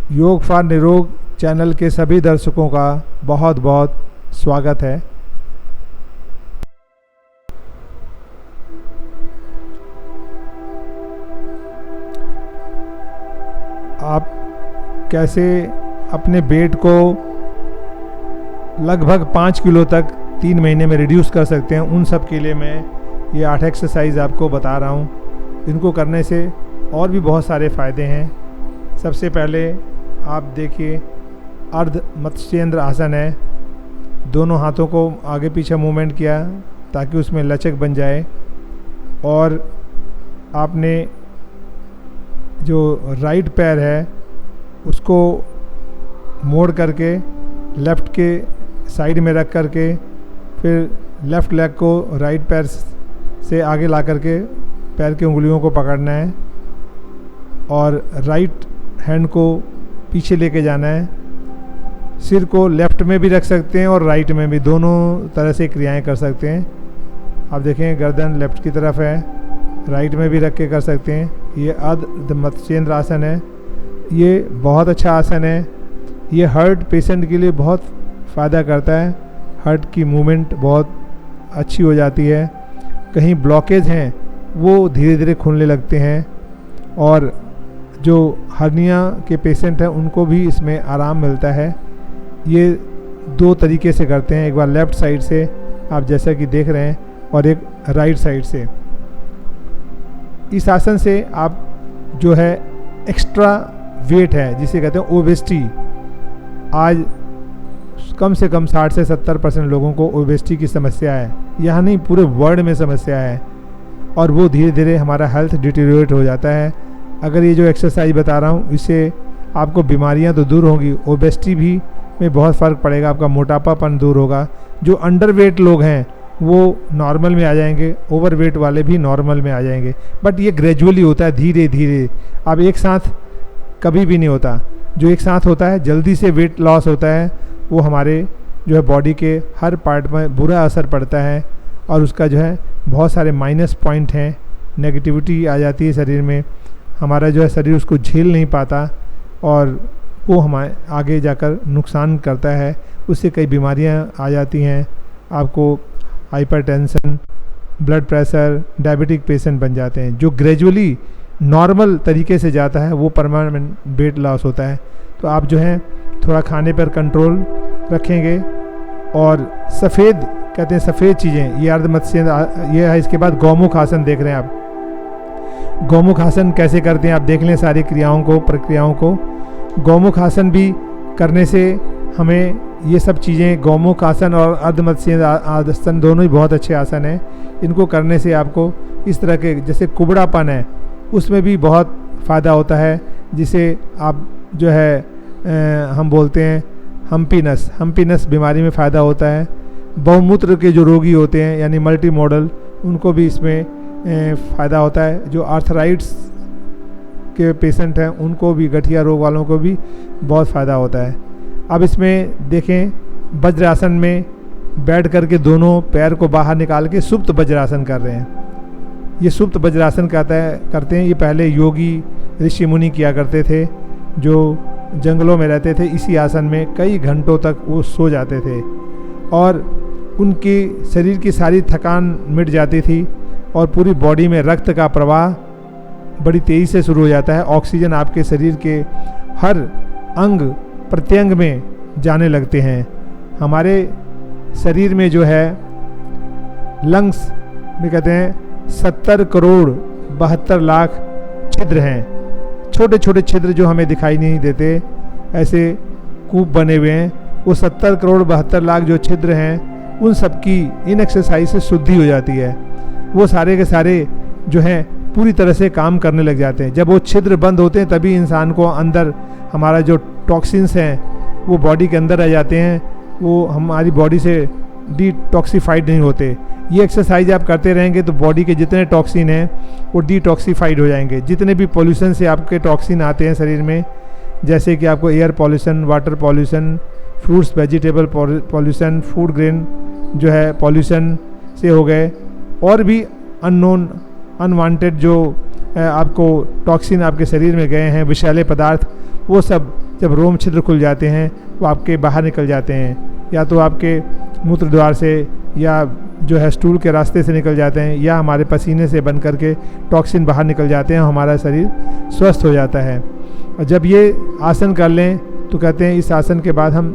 योग फॉर निरोग चैनल के सभी दर्शकों का बहुत बहुत स्वागत है। आप कैसे अपने वेट को लगभग 5 किलो तक 3 महीने में रिड्यूस कर सकते हैं, उन सब के लिए मैं ये 8 एक्सरसाइज आपको बता रहा हूँ। इनको करने से और भी बहुत सारे फ़ायदे हैं। सबसे पहले आप देखिए, अर्ध मत्स्येंद्र आसन है। दोनों हाथों को आगे पीछे मूवमेंट किया ताकि उसमें लचक बन जाए, और आपने जो राइट पैर है उसको मोड़ करके लेफ़्ट के साइड में रख करके फिर लेफ़्ट लेग को राइट पैर से आगे ला करके पैर की उंगलियों को पकड़ना है और राइट हैंड को पीछे लेके जाना है। सिर को लेफ़्ट में भी रख सकते हैं और राइट में भी, दोनों तरह से क्रियाएं कर सकते हैं। आप देखें, गर्दन लेफ़्ट की तरफ है, राइट में भी रख के कर सकते हैं। ये अर्ध मत्स्येंद्र आसन है। ये बहुत अच्छा आसन है। ये हार्ट पेशेंट के लिए बहुत फ़ायदा करता है। हार्ट की मूवमेंट बहुत अच्छी हो जाती है। कहीं ब्लॉकेज हैं वो धीरे धीरे खुलने लगते हैं, और जो हर्निया के पेशेंट हैं उनको भी इसमें आराम मिलता है। ये 2 तरीके से करते हैं, एक बार लेफ़्ट साइड से आप जैसा कि देख रहे हैं, और एक राइट साइड से। इस आसन से आप जो है एक्स्ट्रा वेट है जिसे कहते हैं ओबेसिटी, आज कम से कम 60 से 70% लोगों को ओबेसिटी की समस्या है। यहाँ नहीं, पूरे वर्ल्ड में समस्या है, और वो धीरे धीरे हमारा हेल्थ डिटेरियोरेट हो जाता है। अगर ये जो एक्सरसाइज बता रहा हूँ इससे आपको बीमारियाँ तो दूर होंगी, ओबेसिटी भी में बहुत फ़र्क पड़ेगा, आपका मोटापापन दूर होगा। जो अंडरवेट लोग हैं वो नॉर्मल में आ जाएंगे, ओवरवेट वाले भी नॉर्मल में आ जाएंगे। बट ये ग्रेजुअली होता है, धीरे धीरे। अब एक साथ कभी भी नहीं होता। जो एक साथ होता है, जल्दी से वेट लॉस होता है, वो हमारे जो है बॉडी के हर पार्ट में बुरा असर पड़ता है, और उसका जो है बहुत सारे माइनस पॉइंट हैं। नेगेटिविटी आ जाती है शरीर में, हमारा जो है शरीर उसको झेल नहीं पाता, और वो हमारे आगे जाकर नुकसान करता है। उससे कई बीमारियां आ जाती हैं। आपको hypertension, blood pressure, diabetic patient बन जाते हैं। जो ग्रेजुअली नॉर्मल तरीके से जाता है वो परमानेंट वेट लॉस होता है। तो आप जो है थोड़ा खाने पर कंट्रोल रखेंगे, और सफ़ेद कहते हैं सफ़ेद चीज़ें, ये अर्ध मत्स्येंद्र ये है। इसके बाद गौमुख आसन देख रहे हैं आप। गौमुख आसन कैसे करते हैं आप देख लें, सारी क्रियाओं को, प्रक्रियाओं को। गौमुख आसन भी करने से हमें ये सब चीज़ें, गौमुख आसन और अर्ध मत्स्येंद्र आसन दोनों ही बहुत अच्छे आसन हैं। इनको करने से आपको इस तरह के जैसे कुबड़ापन है उसमें भी बहुत फ़ायदा होता है, जिसे आप जो है हम बोलते हैं हम्पीनस बीमारी में फ़ायदा होता है। बहुमूत्र के जो रोगी होते हैं यानी मल्टी मॉडल, उनको भी इसमें फ़ायदा होता है। जो आर्थराइट्स के पेशेंट हैं उनको भी, गठिया रोग वालों को भी बहुत फ़ायदा होता है। अब इसमें देखें, वज्रासन में बैठ करके दोनों पैर को बाहर निकाल के सुप्त वज्रासन कर रहे हैं। ये सुप्त वज्रासन करते हैं। ये पहले योगी ऋषि मुनि किया करते थे, जो जंगलों में रहते थे। इसी आसन में कई घंटों तक वो सो जाते थे, और उनके शरीर की सारी थकान मिट जाती थी, और पूरी बॉडी में रक्त का प्रवाह बड़ी तेज़ी से शुरू हो जाता है। ऑक्सीजन आपके शरीर के हर अंग प्रत्यंग में जाने लगते हैं। हमारे शरीर में जो है लंग्स में कहते हैं 70 करोड़ 72 लाख छिद्र हैं। छोटे छोटे छिद्र जो हमें दिखाई नहीं देते, ऐसे कूप बने हुए हैं। वो 70 करोड़ 72 लाख जो छिद्र हैं, उन सब की इन एक्सरसाइज से शुद्धि हो जाती है। वो सारे के सारे जो हैं पूरी तरह से काम करने लग जाते हैं। जब वो छिद्र बंद होते हैं तभी इंसान को अंदर हमारा जो टॉक्सिन्स हैं वो बॉडी के अंदर आ जाते हैं, वो हमारी बॉडी से डिटॉक्सिफाइड नहीं होते। ये एक्सरसाइज आप करते रहेंगे तो बॉडी के जितने टॉक्सिन हैं वो डिटॉक्सिफाइड हो जाएंगे। जितने भी पॉल्यूशन से आपके टॉक्सिन आते हैं शरीर में, जैसे कि आपको air pollution, water pollution, fruits vegetable pollution, food grain जो है पॉल्यूशन से हो गए, और भी अननोन अनवांटेड जो आपको टॉक्सिन आपके शरीर में गए हैं, विषैले पदार्थ, वो सब जब रोम छिद्र खुल जाते हैं वो आपके बाहर निकल जाते हैं, या तो आपके मूत्र द्वार से या जो है स्टूल के रास्ते से निकल जाते हैं, या हमारे पसीने से बन करके टॉक्सिन बाहर निकल जाते हैं, हमारा शरीर स्वस्थ हो जाता है। और जब ये आसन कर लें तो कहते हैं इस आसन के बाद हम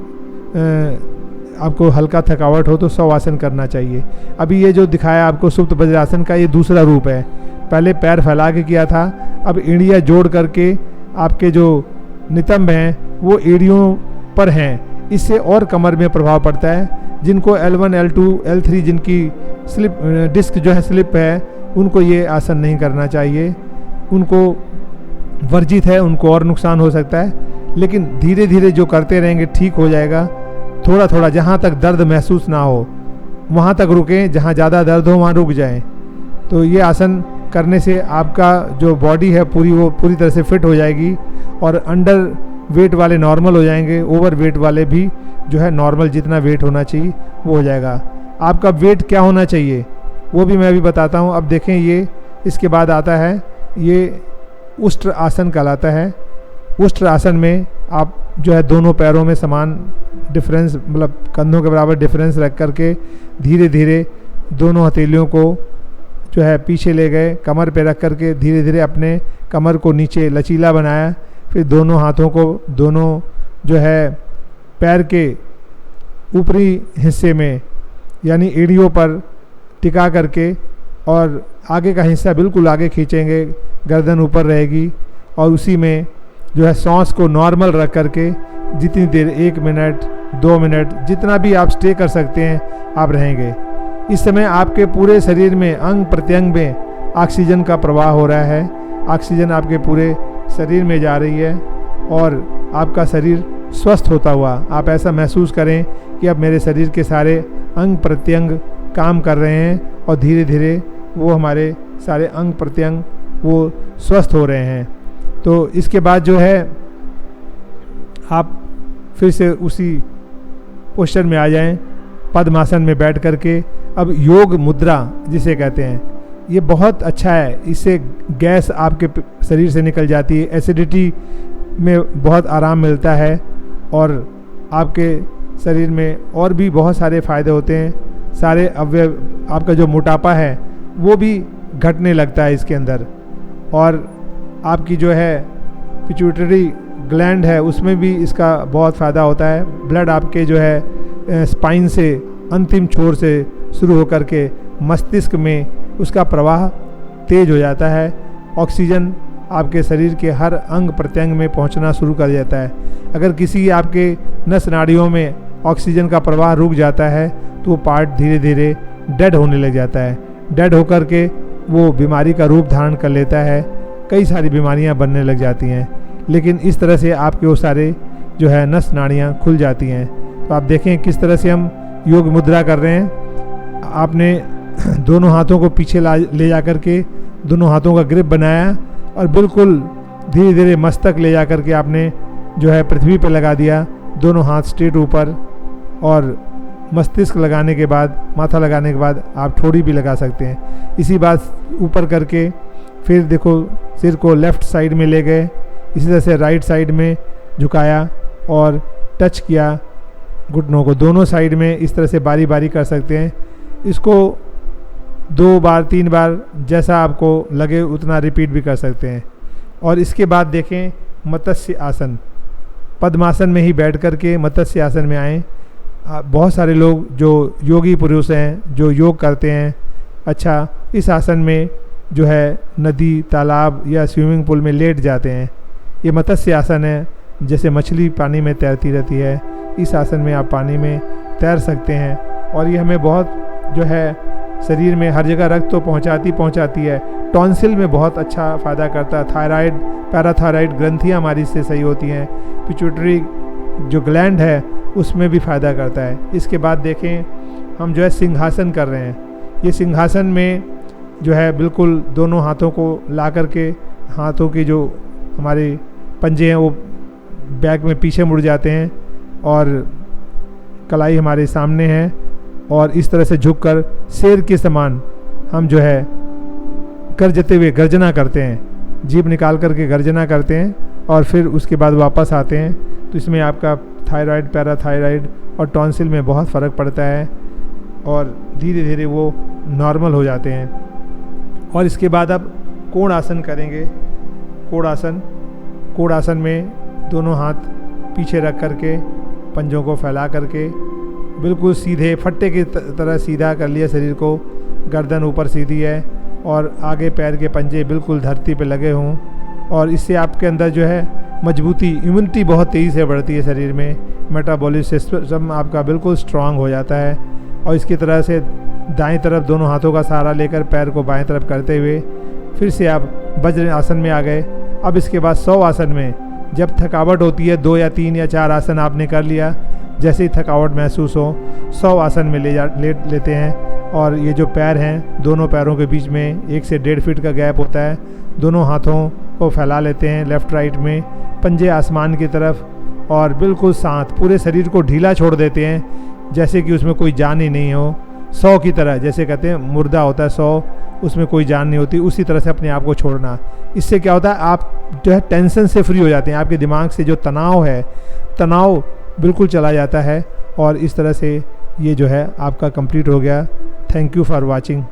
आपको हल्का थकावट हो तो 100 आसन करना चाहिए। अभी ये जो दिखाया आपको सुप्त वज्रासन का, ये दूसरा रूप है। पहले पैर फैला के किया था, अब एड़ियाँ जोड़ करके आपके जो नितंब हैं वो एड़ियों पर हैं, इससे और कमर में प्रभाव पड़ता है। जिनको L1, L2, L3 जिनकी स्लिप डिस्क जो है स्लिप है, उनको ये आसन नहीं करना चाहिए, उनको वर्जित है, उनको और नुकसान हो सकता है। लेकिन धीरे धीरे जो करते रहेंगे ठीक हो जाएगा। थोड़ा थोड़ा जहाँ तक दर्द महसूस ना हो वहाँ तक रुकें, जहाँ ज़्यादा दर्द हो वहाँ रुक जाएं। तो ये आसन करने से आपका जो बॉडी है वो पूरी तरह से फिट हो जाएगी, और अंडर वेट वाले नॉर्मल हो जाएंगे, ओवर वेट वाले भी जो है नॉर्मल जितना वेट होना चाहिए वो हो जाएगा। आपका वेट क्या होना चाहिए वो भी मैं अभी बताता हूँ। अब देखें, ये इसके बाद आता है, ये उष्ट्र आसन कहलाता है। उष्ट्र आसन में आप जो है दोनों पैरों में समान डिफरेंस, मतलब कंधों के बराबर डिफरेंस रख करके धीरे धीरे दोनों हथेलियों को जो है पीछे ले गए, कमर पे रख करके धीरे धीरे अपने कमर को नीचे लचीला बनाया। फिर दोनों हाथों को दोनों जो है पैर के ऊपरी हिस्से में यानी एड़ियों पर टिका करके, और आगे का हिस्सा बिल्कुल आगे खींचेंगे, गर्दन ऊपर रहेगी, और उसी में जो है सांस को नॉर्मल रख करके जितनी देर 1 मिनट 2 मिनट जितना भी आप स्टे कर सकते हैं आप रहेंगे। इस समय आपके पूरे शरीर में अंग प्रत्यंग में ऑक्सीजन का प्रवाह हो रहा है, ऑक्सीजन आपके पूरे शरीर में जा रही है, और आपका शरीर स्वस्थ होता हुआ आप ऐसा महसूस करें कि अब मेरे शरीर के सारे अंग प्रत्यंग काम कर रहे हैं, और धीरे धीरे वो हमारे सारे अंग प्रत्यंग वो स्वस्थ हो रहे हैं। तो इसके बाद जो है आप फिर से उसी पोस्चर में आ जाएं, पद्मासन में बैठ करके। अब योग मुद्रा जिसे कहते हैं, ये बहुत अच्छा है, इससे गैस आपके शरीर से निकल जाती है, एसिडिटी में बहुत आराम मिलता है, और आपके शरीर में और भी बहुत सारे फ़ायदे होते हैं। सारे अवयव, आपका जो मोटापा है वो भी घटने लगता है इसके अंदर, और आपकी जो है पिट्यूटरी ग्लैंड है उसमें भी इसका बहुत फ़ायदा होता है। ब्लड आपके जो है स्पाइन से अंतिम छोर से शुरू होकर के मस्तिष्क में उसका प्रवाह तेज हो जाता है, ऑक्सीजन आपके शरीर के हर अंग प्रत्यंग में पहुंचना शुरू कर देता है। अगर किसी आपके नस नाड़ियों में ऑक्सीजन का प्रवाह रुक जाता है तो वो पार्ट धीरे धीरे डेड होने लग जाता है। डेड होकर के वो बीमारी का रूप धारण कर लेता है, कई सारी बीमारियां बनने लग जाती हैं। लेकिन इस तरह से आपके वो सारे जो है नस नाड़ियाँ खुल जाती हैं। तो आप देखें किस तरह से हम योग मुद्रा कर रहे हैं। आपने दोनों हाथों को पीछे ले जा कर के दोनों हाथों का ग्रिप बनाया, और बिल्कुल धीरे धीरे मस्तक ले जा कर के आपने जो है पृथ्वी पर लगा दिया, दोनों हाथ स्ट्रेट ऊपर, और मस्तिष्क लगाने के बाद, माथा लगाने के बाद आप ठोड़ी भी लगा सकते हैं। इसी बात ऊपर करके फिर देखो सिर को लेफ़्ट साइड में ले गए, इसी तरह से राइट साइड में झुकाया और टच किया घुटनों को दोनों साइड में। इस तरह से बारी बारी कर सकते हैं। इसको 2 बार 3 बार जैसा आपको लगे उतना रिपीट भी कर सकते हैं। और इसके बाद देखें मत्स्य आसन, पद्मासन में ही बैठ कर के मत्स्य आसन में आएँ। बहुत सारे लोग जो योगी पुरुष हैं जो योग करते हैं, अच्छा इस आसन में जो है नदी, तालाब या स्विमिंग पूल में लेट जाते हैं। ये मत्स्य आसन है, जैसे मछली पानी में तैरती रहती है, इस आसन में आप पानी में तैर सकते हैं। और ये हमें बहुत जो है शरीर में हर जगह रक्त तो पहुंचाती है, टॉन्सिल में बहुत अच्छा फ़ायदा करता है। थायराइड, पैराथायराइड ग्रंथियाँ हमारी इससे सही होती हैं। पिट्यूटरी जो ग्लैंड है उसमें भी फ़ायदा करता है। इसके बाद देखें हम जो है सिंहासन कर रहे हैं। ये सिंहासन में जो है बिल्कुल दोनों हाथों को ला करके, हाथों की जो हमारे पंजे हैं वो बैक में पीछे मुड़ जाते हैं, और कलाई हमारे सामने है, और इस तरह से झुककर शेर के समान हम जो है गर्जते हुए गर्जना करते हैं, जीभ निकाल करके गर्जना करते हैं, और फिर उसके बाद वापस आते हैं। तो इसमें आपका थायराइड, पैराथायराइड और टॉन्सिल में बहुत फ़र्क पड़ता है और धीरे धीरे वो नॉर्मल हो जाते हैं। और इसके बाद अब कोण आसन करेंगे। कोण आसन में दोनों हाथ पीछे रख करके पंजों को फैला करके बिल्कुल सीधे फट्टे की तरह सीधा कर लिया शरीर को, गर्दन ऊपर सीधी है और आगे पैर के पंजे बिल्कुल धरती पे लगे हों। और इससे आपके अंदर जो है मजबूती, इम्यूनिटी बहुत तेज़ी से बढ़ती है शरीर में, मेटाबॉलिज्म सिस्टम आपका बिल्कुल स्ट्रांग हो जाता है। और इसकी तरह से दाएं तरफ दोनों हाथों का सहारा लेकर पैर को बाएं तरफ करते हुए फिर से आप वज्र आसन में आ गए। अब इसके बाद 100 आसन में जब थकावट होती है, 2 या 3 या 4 आसन आपने कर लिया, जैसे ही थकावट महसूस हो 100 आसन में लेते हैं। और ये जो पैर हैं, दोनों पैरों के बीच में 1 से 1.5 फीट का गैप होता है। दोनों हाथों को फैला लेते हैं लेफ़्ट राइट में, पंजे आसमान की तरफ और बिल्कुल शांत, पूरे शरीर को ढीला छोड़ देते हैं जैसे कि उसमें कोई जान ही नहीं हो। 100 की तरह, जैसे कहते हैं मुर्दा होता है 100, उसमें कोई जान नहीं होती, उसी तरह से अपने आप को छोड़ना। इससे क्या होता है, आप जो है टेंशन से फ्री हो जाते हैं। आपके दिमाग से जो तनाव है, तनाव बिल्कुल चला जाता है। और इस तरह से ये जो है आपका कंप्लीट हो गया। Thank you for watching.